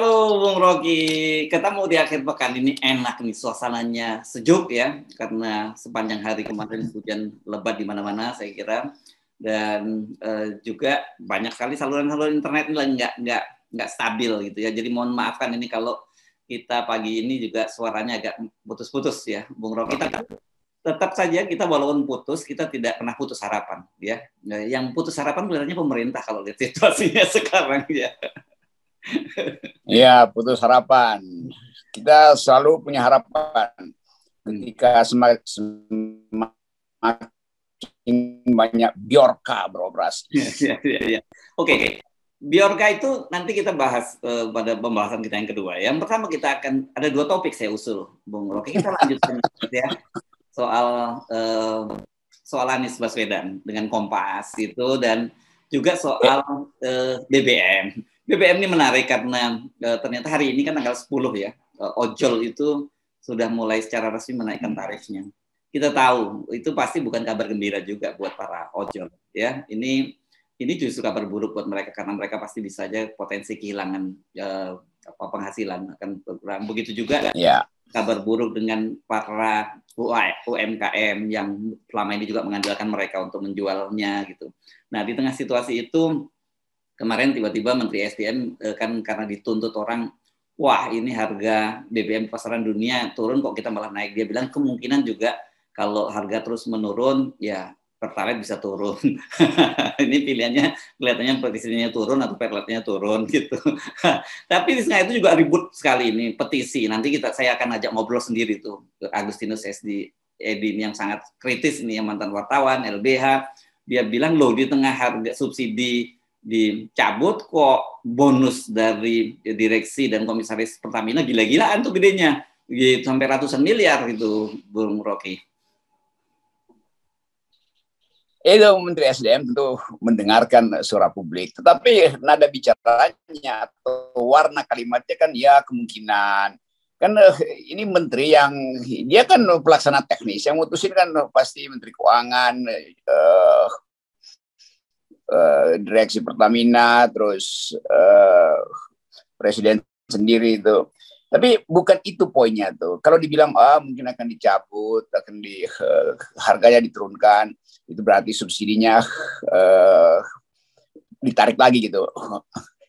Halo Bung Rocky, ketemu di akhir pekan ini enak nih suasananya sejuk ya karena sepanjang hari kemarin hujan lebat di mana-mana saya kira dan juga banyak sekali saluran-saluran internet ini nggak stabil gitu ya. Jadi mohon maafkan ini kalau kita pagi ini juga suaranya agak putus-putus ya Bung Rocky. Tapi tetap saja kita walaupun putus kita tidak pernah putus harapan ya. Nah, yang putus harapan sebenarnya pemerintah kalau lihat situasinya sekarang ya. Ya, putus harapan. Kita selalu punya harapan ketika semakin banyak Bjorka beroperasi. Ya. Oke. Bjorka itu nanti kita bahas pada pembahasan kita yang kedua. Yang pertama kita akan ada dua topik saya usul, Bung Rocky. Kita lanjutkan ya soal Anies Baswedan dengan Kompas itu dan juga soal BBM. BBM ini menarik karena ternyata hari ini kan tanggal 10 ya, ojol itu sudah mulai secara resmi menaikkan tarifnya. Kita tahu itu pasti bukan kabar gembira juga buat para ojol ya. Ini justru kabar buruk buat mereka karena mereka pasti bisa aja potensi kehilangan penghasilan akan berkurang. Begitu juga kabar buruk dengan para UMKM yang selama ini juga mengandalkan mereka untuk menjualnya gitu. Nah di tengah situasi itu kemarin tiba-tiba Menteri SDM kan karena dituntut orang, wah ini harga BBM pasaran dunia turun kok kita malah naik. Dia bilang kemungkinan juga kalau harga terus menurun, ya Pertalite bisa turun. Ini pilihannya kelihatannya petisinya turun atau Pertalite-nya turun gitu. Tapi di sana itu juga ribut sekali ini petisi. Nanti saya akan ajak ngobrol sendiri tuh ke Agustinus SD Edin yang sangat kritis nih yang mantan wartawan LBH. Dia bilang loh di tengah harga subsidi dicabut kok bonus dari direksi dan komisaris Pertamina gila-gilaan tuh gedenya gitu, sampai ratusan miliar gitu Bung Rocky. Itu Menteri SDM tentu mendengarkan suara publik, tetapi nada bicaranya atau warna kalimatnya kan ya kemungkinan kan ini menteri yang dia kan pelaksana teknis, yang mutusin kan pasti Menteri Keuangan, direksi Pertamina, terus presiden sendiri itu. Tapi bukan itu poinnya tuh. Kalau dibilang mungkin akan dicabut, akan harganya diturunkan, itu berarti subsidinya ditarik lagi gitu.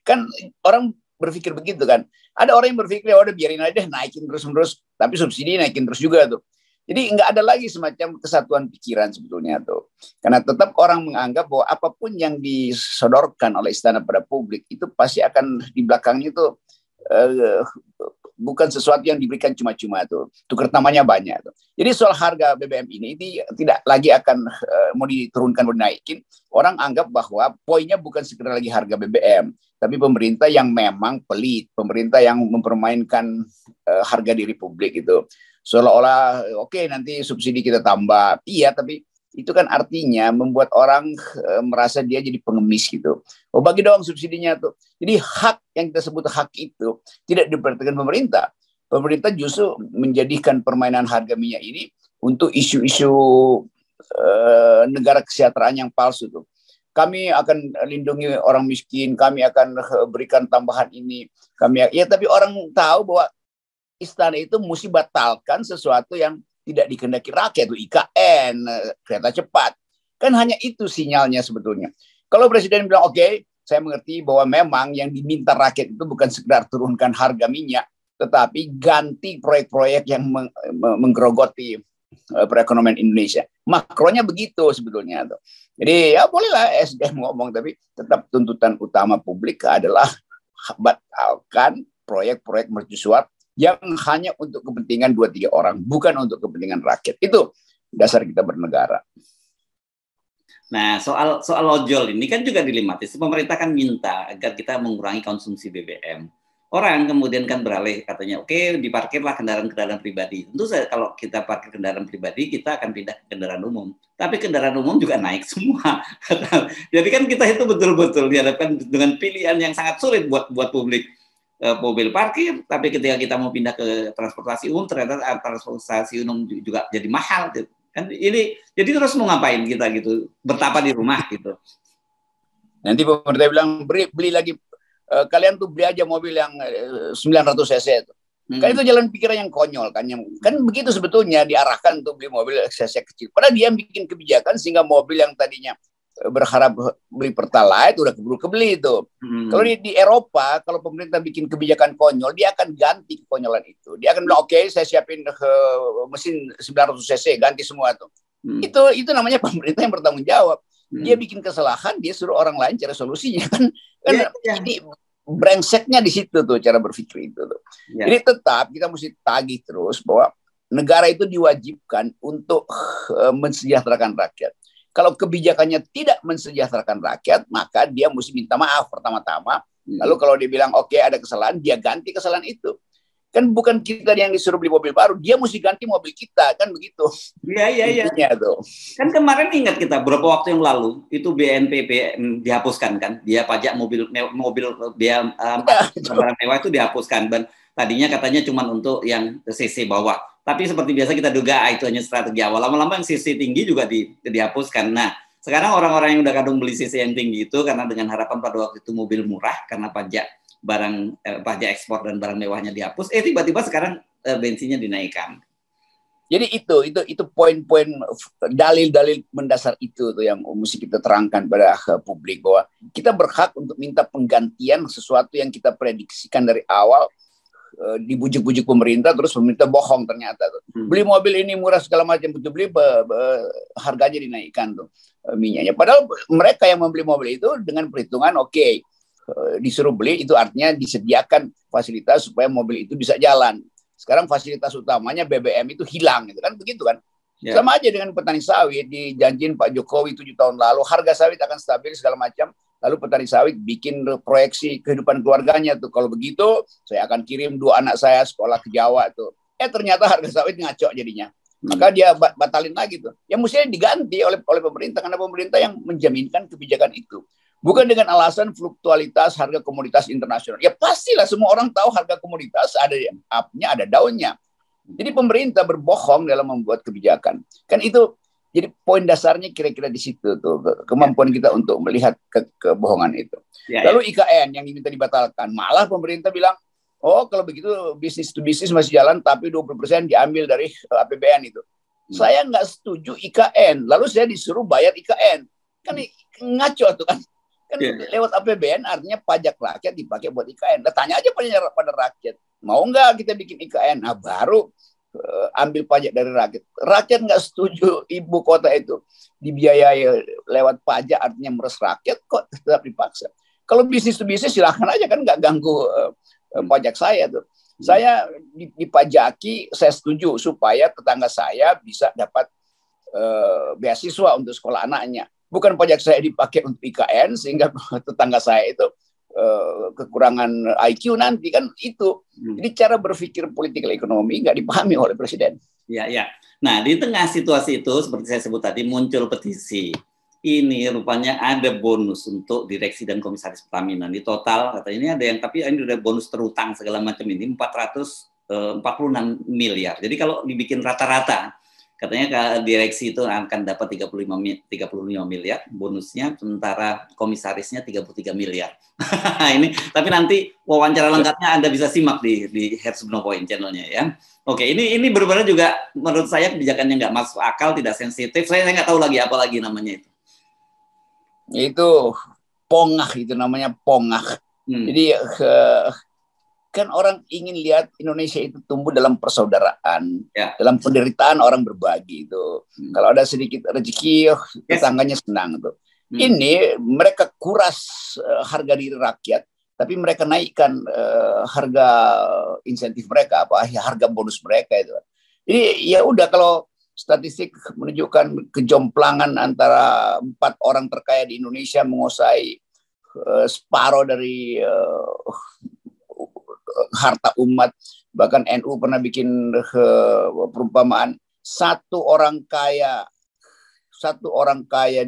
Kan orang berpikir begitu kan. Ada orang yang berpikir ya udah biarin aja naikin terus-menerus, tapi subsidi naikin terus juga tuh. Jadi nggak ada lagi semacam kesatuan pikiran sebetulnya tuh. Karena tetap orang menganggap bahwa apapun yang disodorkan oleh istana pada publik itu pasti akan di belakangnya itu bukan sesuatu yang diberikan cuma-cuma tuh. Tukar namanya banyak tuh. Jadi soal harga BBM ini tidak lagi akan mau diturunkan mau dinaikin. Orang anggap bahwa poinnya bukan sekedar lagi harga BBM, tapi pemerintah yang memang pelit, pemerintah yang mempermainkan harga diri publik itu. Seolah-olah oke, nanti subsidi kita tambah. Iya, tapi itu kan artinya membuat orang merasa dia jadi pengemis gitu. Oh, bagi dong subsidinya tuh. Jadi hak yang kita sebut hak itu tidak diperhatikan pemerintah. Pemerintah justru menjadikan permainan harga minyak ini untuk isu-isu negara kesejahteraan yang palsu tuh. Kami akan lindungi orang miskin, kami akan berikan tambahan ini, tapi orang tahu bahwa istana itu mesti batalkan sesuatu yang tidak dikehendaki rakyat, itu IKN, kereta cepat. Kan hanya itu sinyalnya sebetulnya. Kalau presiden bilang, oke, saya mengerti bahwa memang yang diminta rakyat itu bukan sekedar turunkan harga minyak, tetapi ganti proyek-proyek yang menggerogoti perekonomian Indonesia. Makronya begitu sebetulnya. Jadi ya bolehlah SDM ngomong, tapi tetap tuntutan utama publik adalah batalkan proyek-proyek mercusuar yang hanya untuk kepentingan 2-3 orang, bukan untuk kepentingan rakyat. Itu dasar kita bernegara. Nah, soal ojol ini kan juga dilematis. Pemerintah kan minta agar kita mengurangi konsumsi BBM. Orang kemudian kan beralih katanya, oke, diparkirlah kendaraan-kendaraan pribadi. Tentu saja kalau kita parkir kendaraan pribadi, kita akan pindah ke kendaraan umum. Tapi kendaraan umum juga naik semua. Jadi kan kita itu betul-betul dihadapkan dengan pilihan yang sangat sulit buat publik. Mobil parkir, tapi ketika kita mau pindah ke transportasi umum ternyata transportasi umum juga jadi mahal gitu. Kan ini jadi terus mau ngapain kita gitu, bertapa di rumah gitu. Nanti pemerintah bilang beli lagi kalian tuh beli aja mobil yang 900 cc itu. Kan itu jalan pikiran yang konyol kan, kan begitu sebetulnya diarahkan untuk beli mobil cc kecil. Padahal dia bikin kebijakan sehingga mobil yang tadinya berharap beli Pertalite udah keburu kebeli itu. Kalau di Eropa, kalau pemerintah bikin kebijakan konyol, dia akan ganti kekonyolan itu. Dia akan bilang, oke, saya siapin mesin 900 cc, ganti semua tuh. Itu namanya pemerintah yang bertanggung jawab. Dia bikin kesalahan, dia suruh orang lain cari solusinya kan. Ini brengseknya di situ tuh cara berpikir itu tuh. Jadi tetap kita mesti tagih terus bahwa negara itu diwajibkan untuk mensejahterakan rakyat. Kalau kebijakannya tidak mensejahterakan rakyat, maka dia mesti minta maaf pertama-tama. Lalu kalau dia bilang oke, ada kesalahan, dia ganti kesalahan itu. Kan bukan kita yang disuruh beli mobil baru, dia mesti ganti mobil kita, kan begitu. Iya. Kan kemarin ingat kita beberapa waktu yang lalu itu BNPB dihapuskan kan, dia pajak mobil dia barang mewah itu dihapuskan. Dan tadinya katanya cuma untuk yang CC bawah. Tapi seperti biasa kita duga itu hanya strategi awal. Lama-lama yang CC tinggi juga dihapuskan. Nah, sekarang orang-orang yang udah kadung beli CC yang tinggi itu karena dengan harapan pada waktu itu mobil murah karena pajak pajak ekspor dan barang mewahnya dihapus, tiba-tiba sekarang bensinnya dinaikkan. Jadi itu poin-poin dalil-dalil mendasar itu tuh yang mesti kita terangkan pada publik bahwa kita berhak untuk minta penggantian sesuatu yang kita prediksikan dari awal, dibujuk-bujuk pemerintah terus pemerintah bohong ternyata tuh. Beli mobil ini murah segala macam, betul beli harganya dinaikkan tuh minyaknya. Padahal mereka yang membeli mobil itu dengan perhitungan oke, disuruh beli itu artinya disediakan fasilitas supaya mobil itu bisa jalan. Sekarang fasilitas utamanya BBM itu hilang, gitu kan, begitu kan? Sama aja dengan petani sawit, dijanjin Pak Jokowi 7 tahun lalu harga sawit akan stabil segala macam, lalu petani sawit bikin proyeksi kehidupan keluarganya tuh, kalau begitu saya akan kirim 2 anak saya sekolah ke Jawa tuh. Ternyata harga sawit ngaco jadinya. Maka dia batalin lagi tuh. Yang mestinya diganti oleh pemerintah karena pemerintah yang menjaminkan kebijakan itu. Bukan dengan alasan fluktualitas harga komoditas internasional. Ya pastilah semua orang tahu harga komoditas ada yang up-nya, ada down-nya. Jadi pemerintah berbohong dalam membuat kebijakan. Kan itu jadi poin dasarnya kira-kira di situ tuh, kemampuan kita untuk melihat kebohongan itu. Lalu IKN yang diminta dibatalkan, malah pemerintah bilang, oh kalau begitu bisnis to bisnis masih jalan tapi 20% diambil dari APBN itu. Saya nggak setuju IKN, lalu saya disuruh bayar IKN. Kan ngaco tuh kan. Lewat APBN artinya pajak rakyat dipakai buat IKN. Nah, tanya aja pada rakyat, mau nggak kita bikin IKN? Nah, baru ambil pajak dari rakyat. Rakyat nggak setuju ibu kota itu dibiayai lewat pajak, artinya meres rakyat, kok tetap dipaksa. Kalau bisnis to bisnis silahkan aja kan, nggak ganggu pajak saya tuh. Saya dipajaki, saya setuju supaya tetangga saya bisa dapat beasiswa untuk sekolah anaknya. Bukan pajak saya dipakai untuk IKN sehingga tetangga saya itu kekurangan IQ nanti, kan itu. Jadi cara berpikir politik ekonomi nggak dipahami oleh presiden. Ya. Nah, di tengah situasi itu seperti saya sebut tadi muncul petisi. Ini rupanya ada bonus untuk direksi dan komisaris Pertamina. Di total katanya ini ada yang, tapi ini udah bonus terutang segala macam ini 446 miliar. Jadi kalau dibikin rata-rata katanya direksi itu akan dapat 35 miliar bonusnya, sementara komisarisnya 33 miliar. Ini, tapi nanti wawancara lengkapnya Anda bisa simak di Hertz No Point channelnya ya. Oke, ini benar-benar juga menurut saya kebijakannya nggak masuk akal, tidak sensitif. Saya nggak tahu lagi apa lagi namanya itu. Itu pongah, itu namanya pongah. Jadi kan orang ingin lihat Indonesia itu tumbuh dalam persaudaraan, dalam penderitaan orang berbagi itu. Kalau ada sedikit rezeki, tetangganya senang tuh. Ini mereka kuras harga diri rakyat, tapi mereka naikkan harga insentif mereka, harga bonus mereka itu. Jadi ya udah, kalau statistik menunjukkan kejomplangan antara 4 orang terkaya di Indonesia menguasai separuh dari harta umat. Bahkan NU pernah bikin perumpamaan, satu orang kaya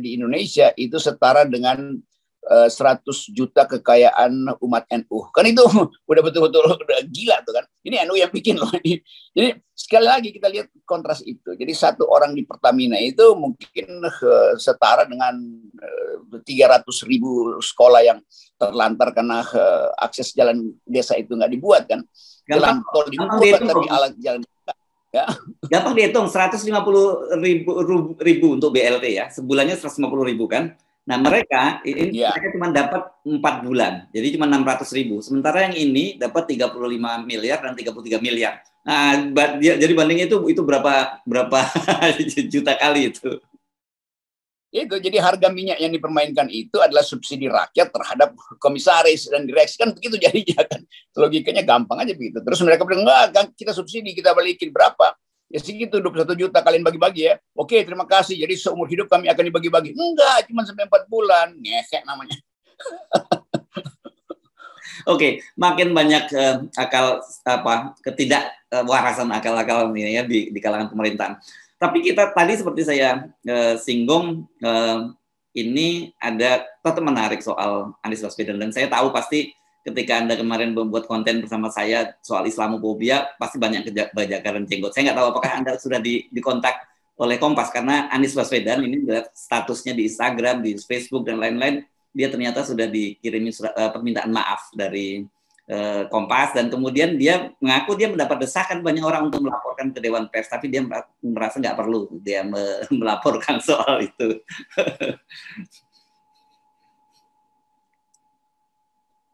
di Indonesia itu setara dengan 100 juta kekayaan umat NU. Kan itu udah betul-betul udah gila tuh kan. Ini NU yang bikin loh. Jadi sekali lagi kita lihat kontras itu. Jadi satu orang di Pertamina itu mungkin setara dengan 300.000 sekolah yang terlantar karena akses jalan desa itu nggak dibuat kan. Jalan tol dibuat tapi alat jalan ya. Gampang dihitung 150.000 untuk BLT ya. Sebulannya 150.000 kan. Nah mereka ini mereka cuma dapat 4 bulan, jadi cuma 600.000. Sementara yang ini dapat 35 miliar dan 33 miliar. Nah jadi bandingnya itu berapa juta kali itu. Itu jadi harga minyak yang dipermainkan itu adalah subsidi rakyat terhadap komisaris dan direksi kan begitu jadinya kan. Logikanya gampang aja begitu. Terus mereka bilang enggak, kita subsidi kita balikin berapa? Ya segitu 21 juta kalian bagi-bagi ya. Oke, terima kasih. Jadi seumur hidup kami akan dibagi-bagi. Enggak, cuma sampai 4 bulan. Ngesek namanya. Oke, makin banyak ketidakwarasan akal-akal ini ya di kalangan pemerintahan. Tapi kita tadi seperti saya singgung ini ada tetap menarik soal Anies Baswedan dan saya tahu pasti ketika Anda kemarin membuat konten bersama saya soal Islamophobia, pasti banyak bajakan jenggot. Saya nggak tahu apakah Anda sudah dikontak oleh Kompas, karena Anies Baswedan ini statusnya di Instagram, di Facebook, dan lain-lain, dia ternyata sudah dikirimi permintaan maaf dari Kompas, dan kemudian dia mengaku dia mendapat desakan banyak orang untuk melaporkan ke Dewan Pers, tapi dia merasa nggak perlu dia melaporkan soal itu.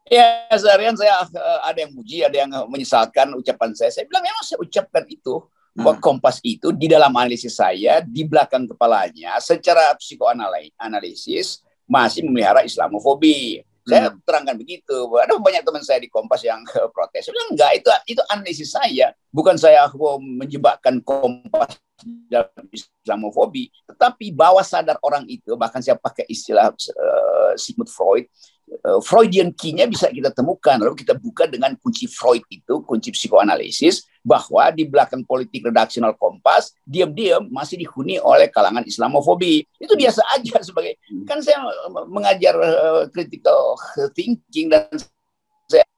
Ya, seharian saya ada yang muji, ada yang menyesalkan ucapan saya. Saya bilang memang saya ucapkan itu, bahwa Kompas itu di dalam analisis saya, di belakang kepalanya, secara psikoanalisis, masih memelihara Islamofobi. Saya terangkan begitu. Ada banyak teman saya di Kompas yang protes. Saya bilang, enggak, itu analisis saya. Bukan saya menjebakkan Kompas dalam Islamofobi. Tetapi bawah sadar orang itu, bahkan saya pakai istilah Sigmund Freud, Freudian key-nya bisa kita temukan. Lalu kita buka dengan kunci Freud itu, kunci psikoanalisis, bahwa di belakang politik redaksional Kompas, diam-diam masih dihuni oleh kalangan Islamofobi. Itu biasa aja sebagai, kan saya mengajar critical thinking dan saya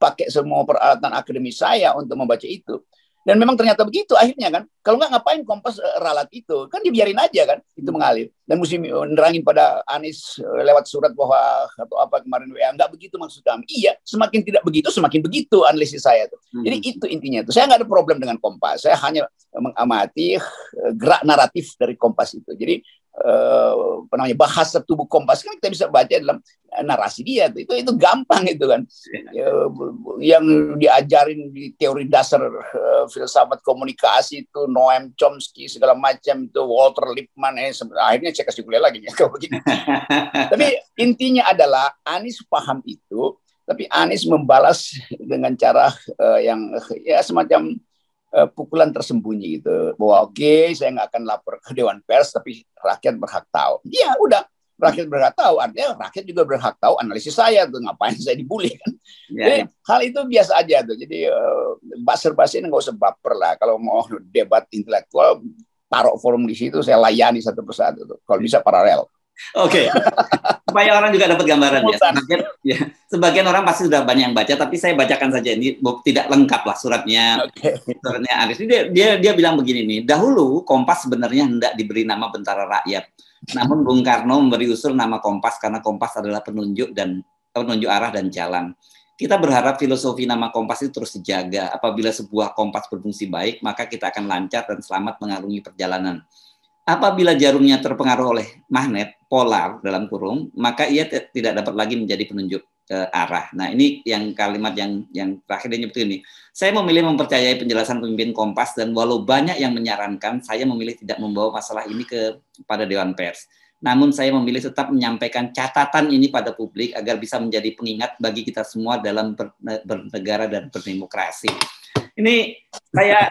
pakai semua peralatan akademis saya untuk membaca itu. Dan memang ternyata begitu akhirnya kan. Kalau nggak ngapain Kompas ralat itu. Kan dibiarin aja kan. Itu mengalir. Dan mesti nerangin pada Anies lewat surat bahwa atau apa kemarin WA. Nggak begitu maksud kami. Iya, semakin tidak begitu, semakin begitu analisis saya tuh. Jadi itu intinya tuh. Saya nggak ada problem dengan Kompas. Saya hanya mengamati gerak naratif dari Kompas itu. Jadi bahasa tubuh Kompas kan kita bisa baca dalam narasi dia tuh. Itu gampang itu kan. Yang diajarin di teori dasar filsafat komunikasi itu Noam Chomsky segala macam itu Walter Lippmann akhirnya saya kasih kuliah lagi ya kalau begini. Tapi intinya adalah Anies paham itu, tapi Anies membalas dengan cara yang ya semacam pukulan tersembunyi gitu, bahwa oke, saya nggak akan lapor ke Dewan Pers, tapi rakyat berhak tahu. Ya udah, rakyat berhak tahu, artinya rakyat juga berhak tahu analisis saya tuh, ngapain saya dibully kan. Jadi hal itu biasa aja tuh. Jadi basa-basi nggak usah baper lah. Kalau mau debat intelektual, taruh forum di situ, saya layani satu persatu tuh. Kalau bisa paralel. Oke, supaya orang juga dapat gambaran ya. Sebagian orang pasti sudah banyak yang baca, tapi saya bacakan saja ini tidak lengkap lah suratnya. Suratnya Anies. Dia bilang begini nih. Dahulu Kompas sebenarnya hendak diberi nama Bentara Rakyat, namun Bung Karno memberi usul nama Kompas karena Kompas adalah penunjuk arah dan jalan. Kita berharap filosofi nama Kompas itu terus dijaga. Apabila sebuah kompas berfungsi baik, maka kita akan lancar dan selamat mengarungi perjalanan. Apabila jarumnya terpengaruh oleh magnet polar dalam kurung, maka ia tidak dapat lagi menjadi penunjuk arah. Nah, ini yang kalimat yang terakhir dia nyebut ini. Saya memilih mempercayai penjelasan pemimpin Kompas dan walau banyak yang menyarankan, saya memilih tidak membawa masalah ini kepada Dewan Pers. Namun saya memilih tetap menyampaikan catatan ini pada publik agar bisa menjadi pengingat bagi kita semua dalam bernegara dan berdemokrasi. Ini saya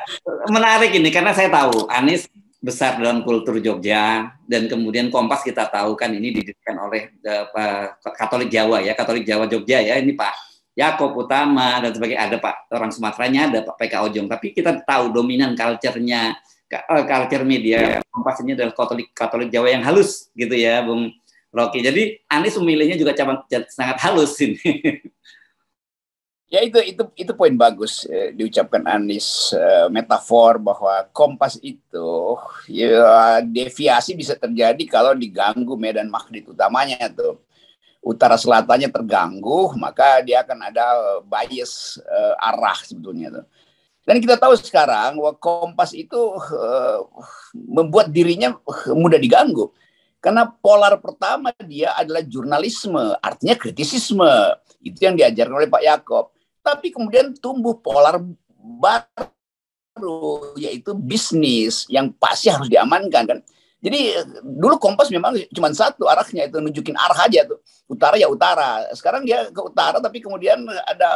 menarik ini karena saya tahu Anies besar dalam kultur Jogja, dan kemudian Kompas kita tahu kan ini didirikan oleh Katolik Jawa ya, Katolik Jawa Jogja ya, ini Pak Yaakob Utama dan sebagainya, ada Pak orang Sumateranya, ada Pak PK Ojong, tapi kita tahu dominan culture-nya culture media Kompas ini adalah Katolik Jawa yang halus gitu ya, Bung Rocky. Jadi Anies memilihnya juga sangat halus ini. Ya itu poin bagus diucapkan Anies, metafor bahwa Kompas itu ya deviasi bisa terjadi kalau diganggu medan magnet utamanya tuh. Utara selatannya terganggu, maka dia akan ada bias arah sebetulnya tuh. Dan kita tahu sekarang bahwa Kompas itu membuat dirinya mudah diganggu. Karena polar pertama dia adalah jurnalisme, artinya kritisisme. Itu yang diajarkan oleh Pak Yaakob. Tapi kemudian tumbuh polar baru, yaitu bisnis yang pasti harus diamankan kan. Jadi dulu Kompas memang cuma satu arahnya, itu nunjukin arah aja tuh. Utara ya utara. Sekarang dia ke utara tapi kemudian ada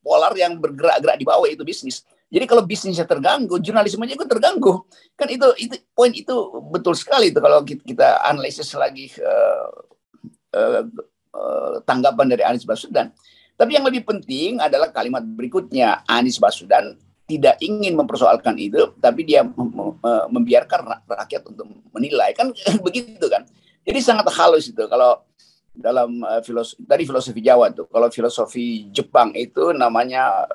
polar yang bergerak-gerak di bawah, itu bisnis. Jadi kalau bisnisnya terganggu, jurnalismenya juga terganggu. Kan itu poin itu betul sekali itu kalau kita analisis lagi tanggapan dari Anies Baswedan. Tapi yang lebih penting adalah kalimat berikutnya. Anies Baswedan tidak ingin mempersoalkan itu, tapi dia membiarkan rakyat untuk menilai. Kan begitu kan. Jadi sangat halus itu. Kalau dalam filosofi Jawa tuh, kalau filosofi Jepang itu namanya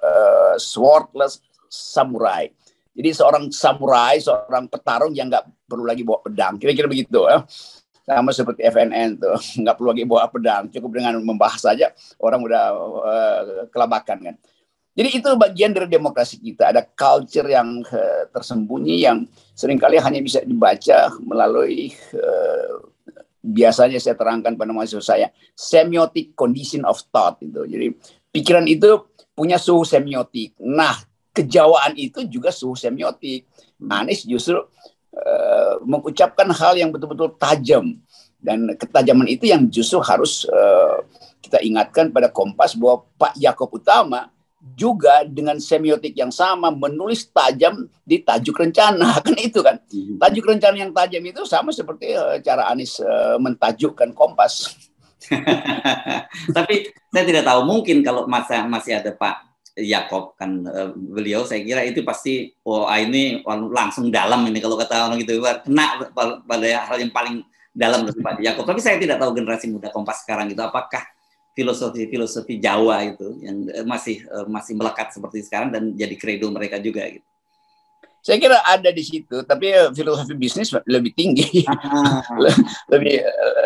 swordless samurai. Jadi seorang samurai, seorang petarung yang nggak perlu lagi bawa pedang. Kira-kira begitu ya. Sama seperti FNN tuh, nggak perlu lagi bawa pedang, cukup dengan membahas saja orang udah kelabakan kan. Jadi itu bagian dari demokrasi kita. Ada culture yang tersembunyi yang seringkali hanya bisa dibaca melalui biasanya saya terangkan pada mahasiswa saya, semiotic condition of thought itu. Jadi pikiran itu punya suhu semiotik. Nah, kejawaan itu juga suhu semiotik. Anies justru mengucapkan hal yang betul-betul tajam, dan ketajaman itu yang justru harus kita ingatkan pada Kompas bahwa Pak Yaakob Utama juga dengan semiotik yang sama menulis tajam di tajuk rencana, kan itu kan. Tajuk rencana yang tajam itu sama seperti cara Anies mentajukkan Kompas. Tapi saya tidak tahu, mungkin kalau masih ada Pak Yaakob kan, beliau saya kira itu pasti ini langsung dalam ini kalau kata orang gitu, kena pada hal yang paling dalam dari Pak Yaakob. Tapi saya tidak tahu generasi muda Kompas sekarang itu apakah filosofi Jawa itu yang masih melekat seperti sekarang dan jadi kredo mereka juga gitu. Saya kira ada di situ, tapi filosofi bisnis lebih tinggi,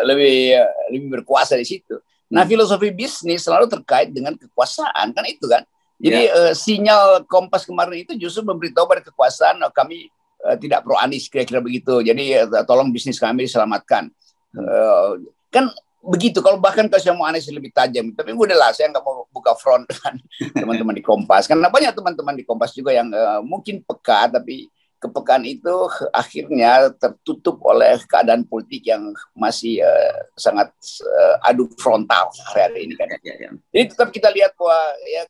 lebih berkuasa di situ. Nah, filosofi bisnis selalu terkait dengan kekuasaan, kan itu kan. Jadi sinyal Kompas kemarin itu justru memberitahu pada kekuasaan, kami tidak pro Anies, kira-kira begitu. Jadi tolong bisnis kami diselamatkan. Kan begitu. Kalau bahkan kalau mau Anies lebih tajam, tapi udahlah, saya nggak mau buka front dengan teman-teman di Kompas. Karena banyak teman-teman di Kompas juga yang mungkin peka, tapi kepekaan itu akhirnya tertutup oleh keadaan politik yang masih sangat adu frontal hari ini kan. Jadi tetap kita lihat bahwa ya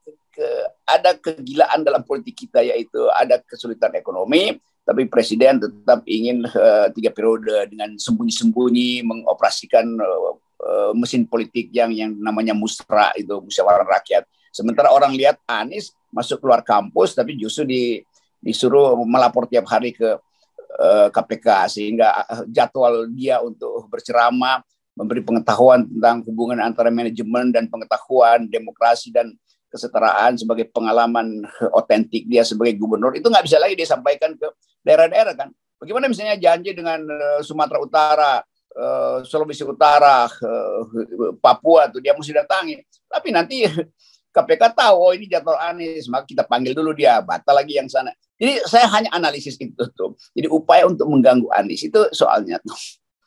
ada kegilaan dalam politik kita, yaitu ada kesulitan ekonomi, tapi presiden tetap ingin 3 periode dengan sembunyi-sembunyi mengoperasikan mesin politik yang namanya musra, itu musyawarah rakyat. Sementara orang lihat Anies masuk keluar kampus, tapi justru disuruh melapor tiap hari ke KPK, sehingga jadwal dia untuk berceramah, memberi pengetahuan tentang hubungan antara manajemen dan pengetahuan, demokrasi dan kesetaraan sebagai pengalaman otentik dia sebagai gubernur, itu nggak bisa lagi disampaikan ke daerah-daerah kan. Bagaimana misalnya janji dengan Sumatera Utara, Sulawesi Utara, Papua tuh dia mesti datangi. Tapi nanti KPK tahu ini jadwal Anies, maka kita panggil dulu dia, batal lagi yang sana. Jadi saya hanya analisis itu tuh. Jadi upaya untuk mengganggu Anies itu soalnya tuh.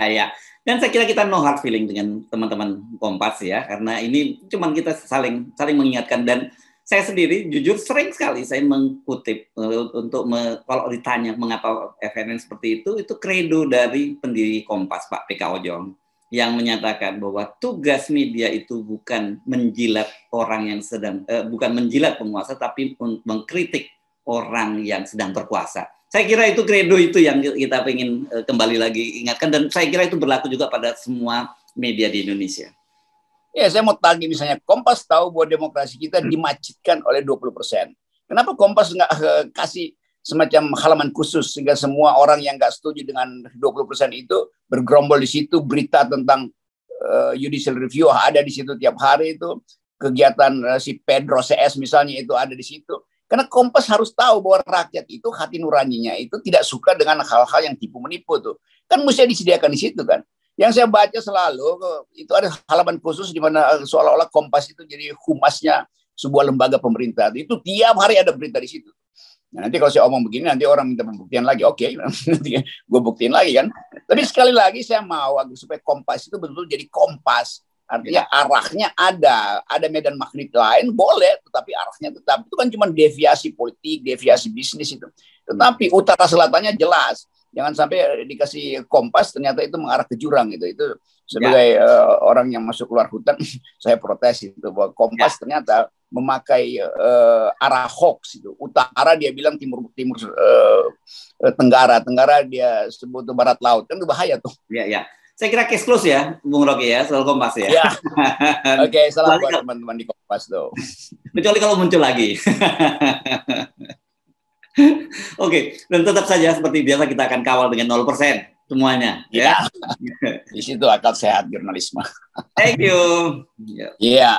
Ya. Dan saya kira kita no hard feeling dengan teman-teman Kompas ya, karena ini cuman kita saling mengingatkan. Dan saya sendiri jujur sering sekali saya mengutip kalau ditanya mengapa FNN seperti itu kredo dari pendiri Kompas Pak PK Ojong yang menyatakan bahwa tugas media itu bukan menjilat orang yang bukan menjilat penguasa, tapi mengkritik orang yang sedang berkuasa. Saya kira itu kredo itu yang kita ingin kembali lagi ingatkan, dan saya kira itu berlaku juga pada semua media di Indonesia. Ya, saya mau tagih misalnya, Kompas tahu bahwa demokrasi kita dimacetkan oleh 20%. Kenapa Kompas nggak kasih semacam halaman khusus sehingga semua orang yang nggak setuju dengan 20% itu bergerombol di situ. Berita tentang judicial review ada di situ tiap hari itu. Kegiatan si Pedro CS misalnya itu ada di situ. Karena Kompas harus tahu bahwa rakyat itu hati nuraninya itu tidak suka dengan hal-hal yang tipu menipu tuh. Kan mesti disediakan di situ kan. Yang saya baca selalu itu ada halaman khusus di mana seolah-olah Kompas itu jadi humasnya sebuah lembaga pemerintah. Itu tiap hari ada berita di situ. Nah, nanti kalau saya omong begini, nanti orang minta pembuktian lagi. Oke, nanti gue buktiin lagi kan. Tapi sekali lagi saya mau agar supaya Kompas itu betul-betul jadi Kompas. Artinya arahnya ada medan magnet lain boleh, tetapi arahnya tetap. Itu kan cuma deviasi politik, deviasi bisnis itu. Tetapi utara selatannya jelas. Jangan sampai dikasih Kompas ternyata itu mengarah ke jurang gitu. Itu sebagai orang yang masuk keluar hutan, saya protes itu bahwa Kompas ternyata memakai arah hoax itu. Utara dia bilang timur tenggara dia sebut barat laut, kan itu bahaya tuh. Ya. Saya kira case close ya, Bung Rocky ya, soal Kompas ya. Oke, salam buat teman-teman di Kompas tuh. Kecuali kalau muncul lagi. Oke, dan tetap saja seperti biasa kita akan kawal dengan 0% semuanya. Ya. Di situ akal sehat jurnalisme. Thank you. Iya.